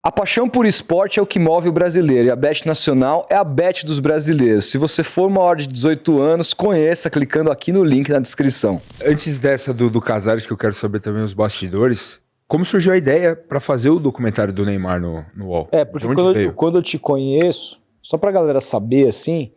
A paixão por esporte é o que move o brasileiro e a Bet Nacional é a bet dos brasileiros. Se você for maior de 18 anos, conheça clicando aqui no link na descrição. Antes dessa do Casares, que eu quero saber também os bastidores, como surgiu a ideia para fazer o documentário do Neymar no UOL? Porque quando eu te conheço, só pra galera saber, assim,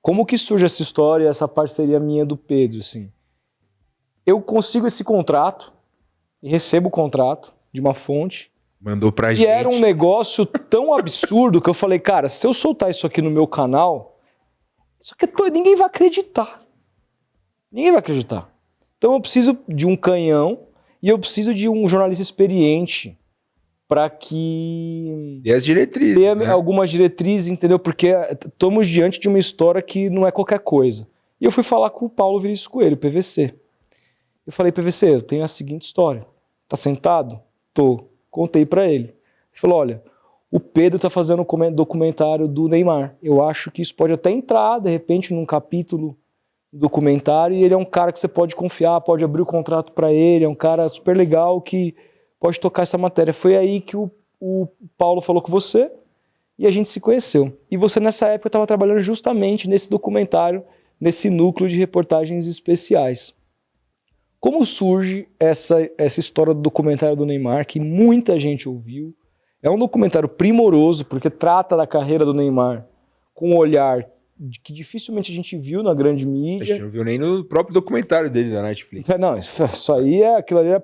como que surge essa história, essa parceria minha do Pedro, assim. Eu consigo esse contrato, e recebo o contrato de uma fonte, Mandou pra gente. e era um negócio tão absurdo que eu falei, cara, se eu soltar isso aqui no meu canal, isso aqui ninguém vai acreditar. Ninguém vai acreditar. Então eu preciso de um canhão e eu preciso de um jornalista experiente para que... E as diretrizes, dê né? algumas diretrizes, entendeu? Porque estamos diante de uma história que não é qualquer coisa. E eu fui falar com o Paulo Vinícius Coelho, PVC. Eu falei, PVC, eu tenho a seguinte história. Tá sentado? Tô. Contei pra ele. Ele falou, olha, o Pedro tá fazendo um documentário do Neymar. Eu acho que isso pode até entrar, de repente, num capítulo do documentário, e ele é um cara que você pode confiar, pode abrir o contrato pra ele, é um cara super legal que pode tocar essa matéria. Foi aí que o Paulo falou com você e a gente se conheceu. E você, nessa época, estava trabalhando justamente nesse documentário, nesse núcleo de reportagens especiais. Como surge essa história do documentário do Neymar, que muita gente ouviu? É um documentário primoroso, porque trata da carreira do Neymar com um olhar que dificilmente a gente viu na grande A mídia. gente não viu nem no próprio documentário dele da Netflix. Não, isso aí aquilo ali é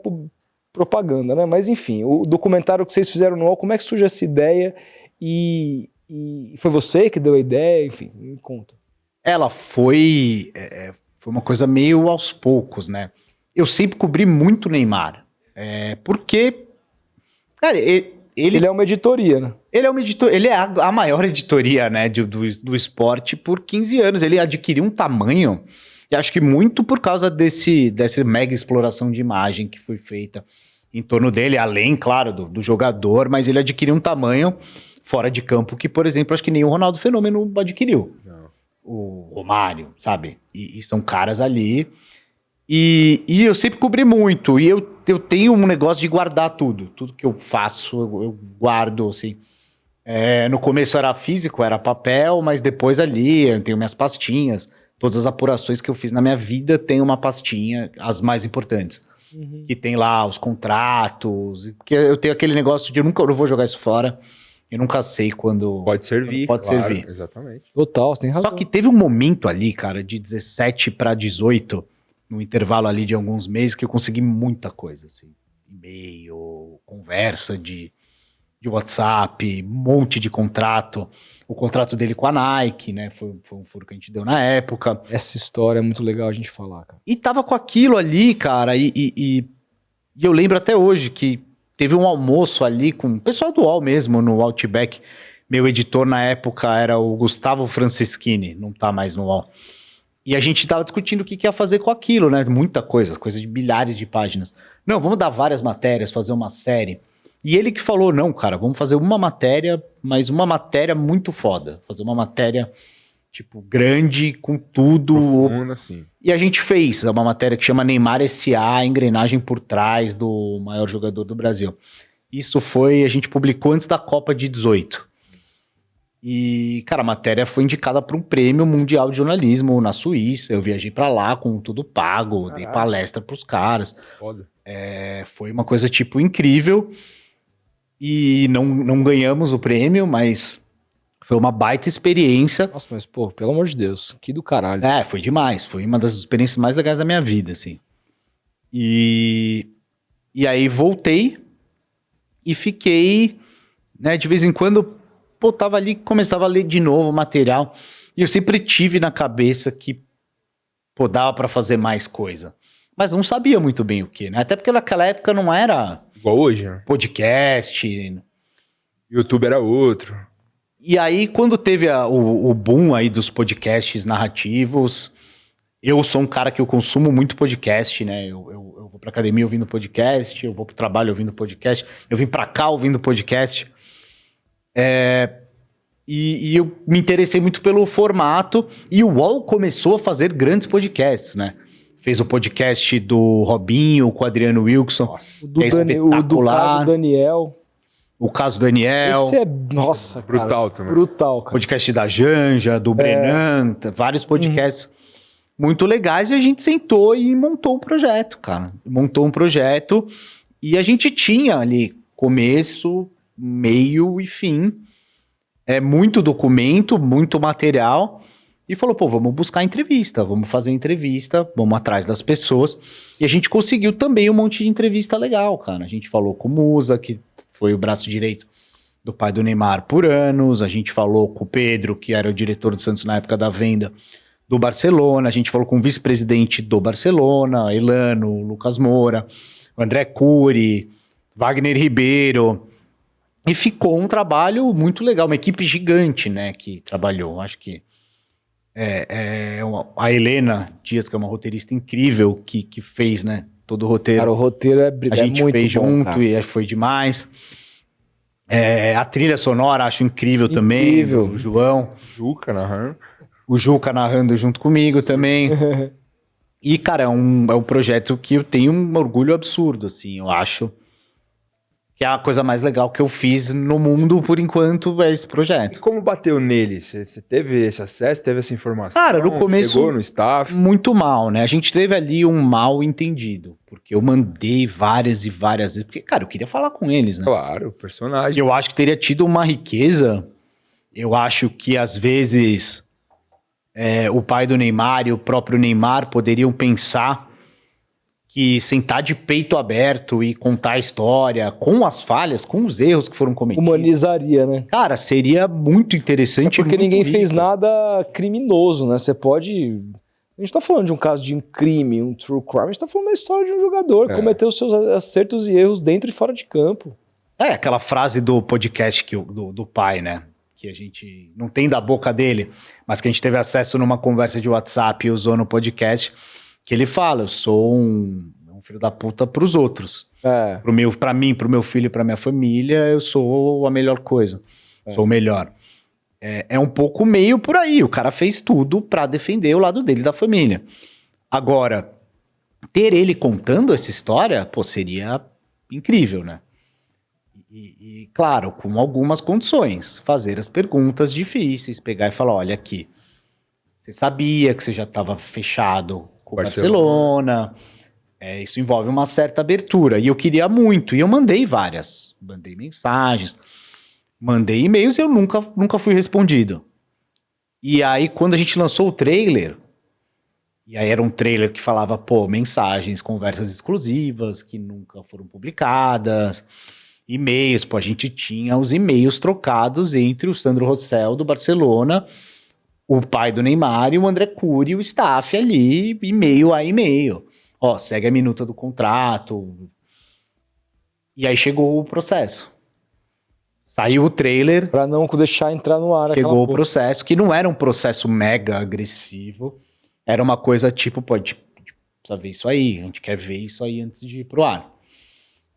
propaganda, né? Mas enfim, o documentário que vocês fizeram no UOL, como é que surge essa ideia? E foi você que deu a ideia? Enfim, me conta. Ela foi uma coisa meio aos poucos, né? Eu sempre cobri muito o Neymar. Porque, cara, ele é uma editoria, né? Ele é uma editoria, ele é a maior editoria, né, do esporte por 15 anos. Ele adquiriu um tamanho, e acho que muito por causa dessa mega exploração de imagem que foi feita em torno dele, além, claro, do jogador, mas ele adquiriu um tamanho fora de campo que, por exemplo, acho que nem o Ronaldo Fenômeno adquiriu. Não. O Romário, sabe? E são caras ali... E eu sempre cobri muito, e eu tenho um negócio de guardar tudo que eu faço, eu guardo, assim. No começo era físico, era papel, mas depois ali eu tenho minhas pastinhas, todas as apurações que eu fiz na minha vida tem uma pastinha, as mais importantes, que tem lá os contratos, porque eu tenho aquele negócio de eu não vou jogar isso fora, eu nunca sei quando... Pode servir, pode claro, servir. Exatamente. Total, você tem razão. Só que teve um momento ali, cara, de 17 para 18... no intervalo ali de alguns meses, que eu consegui muita coisa, assim, e-mail, conversa de WhatsApp, um monte de contrato, o contrato dele com a Nike, né, foi um furo que a gente deu na época. Essa história é muito legal a gente falar, cara. E tava com aquilo ali, cara, e eu lembro até hoje que teve um almoço ali com o pessoal do UOL mesmo, no Outback. Meu editor na época era o Gustavo Franceschini, não tá mais no UOL. E a gente tava discutindo o que ia fazer com aquilo, né? Muita coisa de milhares de páginas. Não, vamos dar várias matérias, fazer uma série. E ele que falou, não, cara, vamos fazer uma matéria, mas uma matéria muito foda. Fazer uma matéria, tipo, grande, com tudo. Profunda, assim. E a gente fez uma matéria que chama Neymar S.A., a engrenagem por trás do maior jogador do Brasil. Isso a gente publicou antes da Copa de 18. E, cara, a matéria foi indicada para um prêmio mundial de jornalismo na Suíça. Eu viajei para lá com tudo pago, dei palestra pros caras. Foda. Foi uma coisa, tipo, incrível. E não ganhamos o prêmio, mas foi uma baita experiência. Nossa, mas, pô, pelo amor de Deus, que do caralho. Foi demais. Foi uma das experiências mais legais da minha vida, assim. E aí voltei e fiquei, né, de vez em quando... Pô, tava ali, começava a ler de novo o material, e eu sempre tive na cabeça que, pô, dava pra fazer mais coisa. Mas não sabia muito bem o que, né? Até porque naquela época não era... Igual hoje, né? Podcast. YouTube era outro. E aí, quando teve o boom aí dos podcasts narrativos, eu sou um cara que eu consumo muito podcast, né? Eu vou pra academia ouvindo podcast, eu vou pro trabalho ouvindo podcast, eu vim pra cá ouvindo podcast... E eu me interessei muito pelo formato, e o UOL começou a fazer grandes podcasts, né? Fez o podcast do Robinho com o Adriano Wilson, O do caso Daniel. O caso do Daniel, Esse é, nossa, Brutal cara, também. brutal, cara. podcast da Janja, do Brenan, vários podcasts muito legais, e a gente sentou e montou um projeto, cara. Montou um projeto e a gente tinha ali começo, meio e fim. Muito documento, muito material. E falou, pô, vamos buscar entrevista, vamos fazer entrevista, vamos atrás das pessoas. E a gente conseguiu também um monte de entrevista legal, cara. A gente falou com o Musa, que foi o braço direito do pai do Neymar por anos. A gente falou com o Pedro, que era o diretor do Santos na época da venda do Barcelona. A gente falou com o vice-presidente do Barcelona, Elano, Lucas Moura, o André Cury, Wagner Ribeiro. E ficou um trabalho muito legal, uma equipe gigante, né, que trabalhou. Acho que a Helena Dias, que é uma roteirista incrível, que fez, né, todo o roteiro. Cara, o roteiro A gente muito fez bom, junto cara. e foi demais. A trilha sonora acho incrível também, Incrível. o João. Juca narrando. O Juca narrando junto comigo também. E, cara, é um projeto que eu tenho um orgulho absurdo, assim, eu acho. Que é a coisa mais legal que eu fiz no mundo, por enquanto, é esse E projeto. como bateu nele? Você teve esse acesso, teve essa informação? Cara, no começo- Chegou no staff? Muito mal, né? A gente teve ali um mal entendido. Porque eu mandei várias e várias vezes. Porque, cara, eu queria falar com eles, né? Claro, personagem. Eu acho que teria tido uma riqueza. Eu acho que, às vezes, o pai do Neymar e o próprio Neymar poderiam pensar que sentar de peito aberto e contar a história com as falhas, com os erros que foram cometidos. Humanizaria, né? Cara, seria muito interessante. Porque e muito ninguém fez rico. nada criminoso, né? Você pode... A gente tá falando de um caso de um crime, um true crime. A gente tá falando da história de um jogador que cometeu os seus acertos e erros dentro e fora de campo. Aquela frase do podcast do pai, né? Que a gente não tem da boca dele, mas que a gente teve acesso numa conversa de WhatsApp e usou no podcast, que ele fala, eu sou um filho da puta pros outros. Pra mim, pro meu filho e pra minha família, eu sou a melhor coisa. Sou o melhor. É um pouco meio por aí. O cara fez tudo pra defender o lado dele da família. Agora, ter ele contando essa história, pô, seria incrível, né? E, claro, com algumas condições. Fazer as perguntas difíceis, pegar e falar, olha aqui, você sabia que você já estava fechado com o Barcelona. Isso envolve uma certa abertura. E eu queria muito. E eu mandei várias. Mandei mensagens. Mandei e-mails e eu nunca fui respondido. E aí, quando a gente lançou o trailer, e aí era um trailer que falava, pô, mensagens, conversas exclusivas que nunca foram publicadas, e-mails, pô, a gente tinha os e-mails trocados entre o Sandro Rosell do Barcelona, o pai do Neymar e o André Cury, o staff ali, e-mail a e-mail. Ó, segue a minuta do contrato. E aí chegou o processo. Saiu o trailer, Pra não deixar entrar no ar. chegou aquela o porra. processo, que não era um processo mega agressivo, era uma coisa tipo, pô, a gente precisa ver isso aí, a gente quer ver isso aí antes de ir pro ar.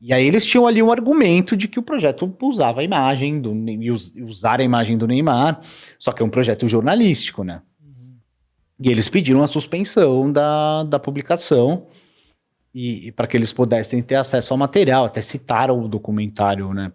E aí eles tinham ali um argumento de que o projeto usava a imagem usar a imagem do Neymar, só que é um projeto jornalístico, né? E eles pediram a suspensão da publicação e para que eles pudessem ter acesso ao material, até citaram o documentário, né,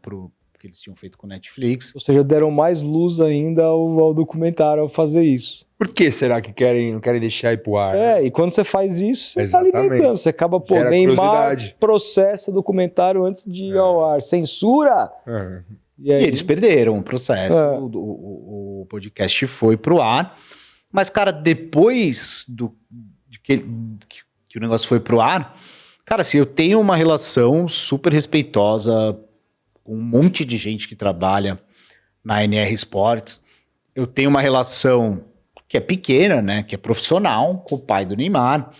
que eles tinham feito com o Netflix. Ou seja, deram mais luz ainda ao documentário ao fazer isso. Por que será que não querem deixar ir pro ar? E quando você faz isso, você tá Exatamente. alimentando. Você acaba, pô, Gera Neymar curiosidade. processa documentário antes de ir ao ar. Censura! É. E aí, E eles perderam o processo, É. o podcast foi pro ar, mas, cara, depois que o negócio foi pro ar, cara, assim, eu tenho uma relação super respeitosa com um monte de gente que trabalha na NR Sports. Eu tenho uma relação que é pequena, né, que é profissional, com o pai do Neymar.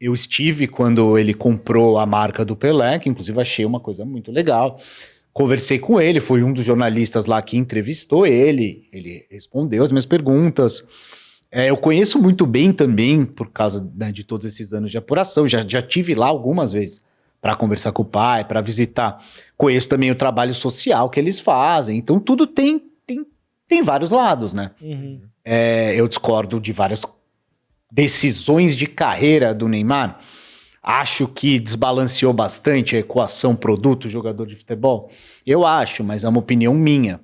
Eu estive quando ele comprou a marca do Pelé, que inclusive achei uma coisa muito legal. Conversei com ele, fui um dos jornalistas lá que entrevistou ele respondeu as minhas perguntas. Eu conheço muito bem também, por causa, né, de todos esses anos de apuração, já tive lá algumas vezes para conversar com o pai, para visitar. Conheço também o trabalho social que eles fazem, então tudo tem vários lados, né? Eu discordo de várias decisões de carreira do Neymar, Acho que desbalanceou bastante a equação produto-jogador de futebol. Eu acho, mas é uma opinião minha.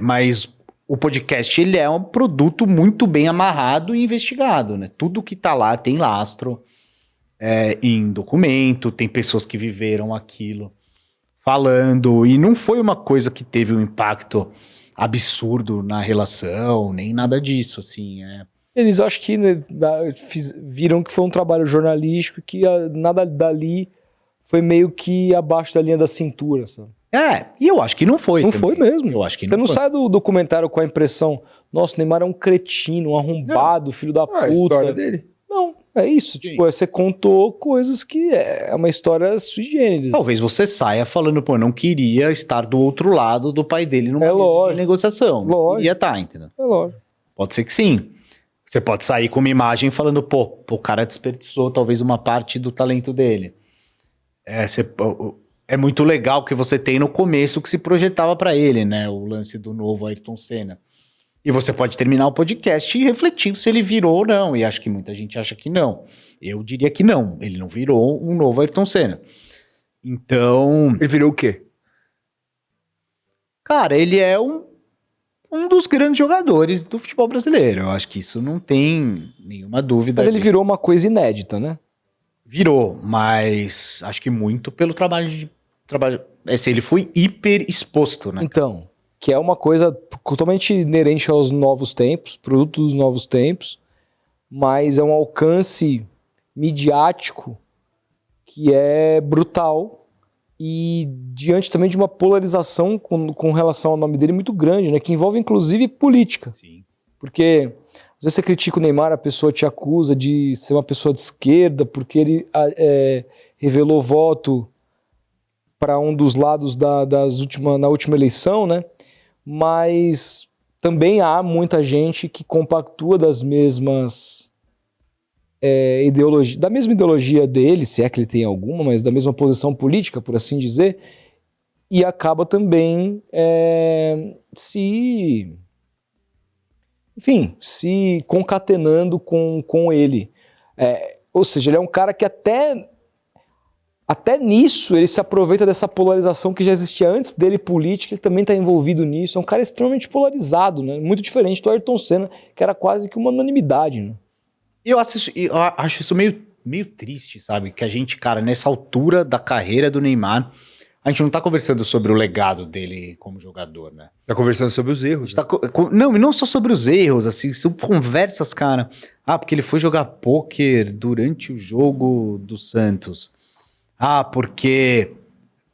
Mas o podcast, ele é um produto muito bem amarrado e investigado, né? Tudo que tá lá tem lastro em documento, tem pessoas que viveram aquilo falando, e não foi uma coisa que teve um impacto absurdo na relação, nem nada disso, assim, Eles acho que né, viram que foi um trabalho jornalístico que nada dali foi meio que abaixo da linha da cintura, sabe? E eu acho que não foi. Não também. foi mesmo. Eu acho que Você não foi. sai do documentário com a impressão, nossa, o Neymar é um cretino, um arrombado, filho da Ah, puta. a história dele. Não, é isso. Sim. Tipo, você contou coisas que é uma história sui generis. Talvez você saia falando, pô, não queria estar do outro lado do pai dele numa mesa de lógico. negociação. Não Lógico. queria estar, entendeu? É lógico. Pode ser que sim. Você pode sair com uma imagem falando, pô, o cara desperdiçou talvez uma parte do talento dele. É muito legal que você tem no começo que se projetava pra ele, né? O lance do novo Ayrton Senna. E você pode terminar o podcast refletindo se ele virou ou não. E acho que muita gente acha que não. Eu diria que não. Ele não virou um novo Ayrton Senna. Então, Ele virou o quê? cara, ele é um dos grandes jogadores do futebol brasileiro. Eu acho que isso não tem nenhuma dúvida. Mas ele virou uma coisa inédita, né? Virou, mas acho que muito pelo trabalho ele foi hiper exposto, né? Então, que é uma coisa totalmente inerente aos novos tempos, produto dos novos tempos, mas é um alcance midiático que é brutal e diante também de uma polarização com relação ao nome dele muito grande, né? Que envolve inclusive política. Sim. Porque às vezes você critica o Neymar, a pessoa te acusa de ser uma pessoa de esquerda porque ele revelou voto para um dos lados na última eleição, né? Mas também há muita gente que compactua das mesmas da mesma ideologia dele, se é que ele tem alguma, mas da mesma posição política, por assim dizer, e acaba também se concatenando com ele. Ou seja, ele é um cara que até nisso ele se aproveita dessa polarização que já existia antes dele política, ele também está envolvido nisso. É um cara extremamente polarizado, né? Muito diferente do Ayrton Senna, que era quase que uma unanimidade, né? Eu acho isso meio triste, sabe? Que a gente, cara, nessa altura da carreira do Neymar, a gente não tá conversando sobre o legado dele como jogador, né? Tá conversando sobre os A erros. gente tá não, e não só sobre os erros, assim, são conversas, cara. Porque ele foi jogar pôquer durante o jogo do Santos. Porque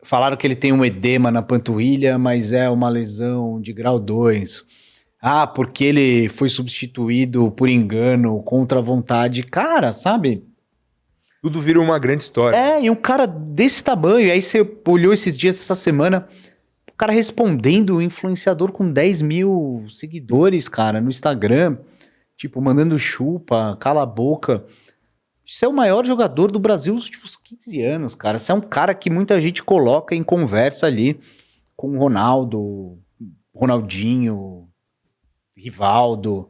falaram que ele tem um edema na panturrilha, mas é uma lesão de grau 2. Porque ele foi substituído por engano, contra a vontade. Cara, sabe? Tudo vira uma grande história. E um cara desse tamanho. E aí você olhou esses dias, essa semana, o cara respondendo, um influenciador com 10 mil seguidores, cara, no Instagram. Tipo, mandando chupa, cala a boca. Você é o maior jogador do Brasil nos últimos 15 anos, cara. Você é um cara que muita gente coloca em conversa ali com o Ronaldo, Ronaldinho, Rivaldo.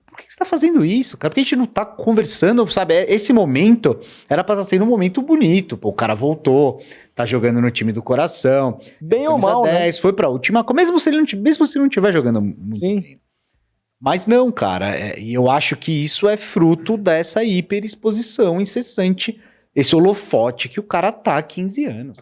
Por que você tá fazendo isso, cara? Por que a gente não tá conversando, sabe? Esse momento era pra estar sendo um momento bonito. Pô, o cara voltou, tá jogando no time do coração. Bem ou Camisa mal, 10, foi pra última, mesmo se ele não estiver jogando muito Sim. bem. Mas não, cara, e eu acho que isso é fruto dessa hiperexposição incessante, esse holofote que o cara tá há 15 anos.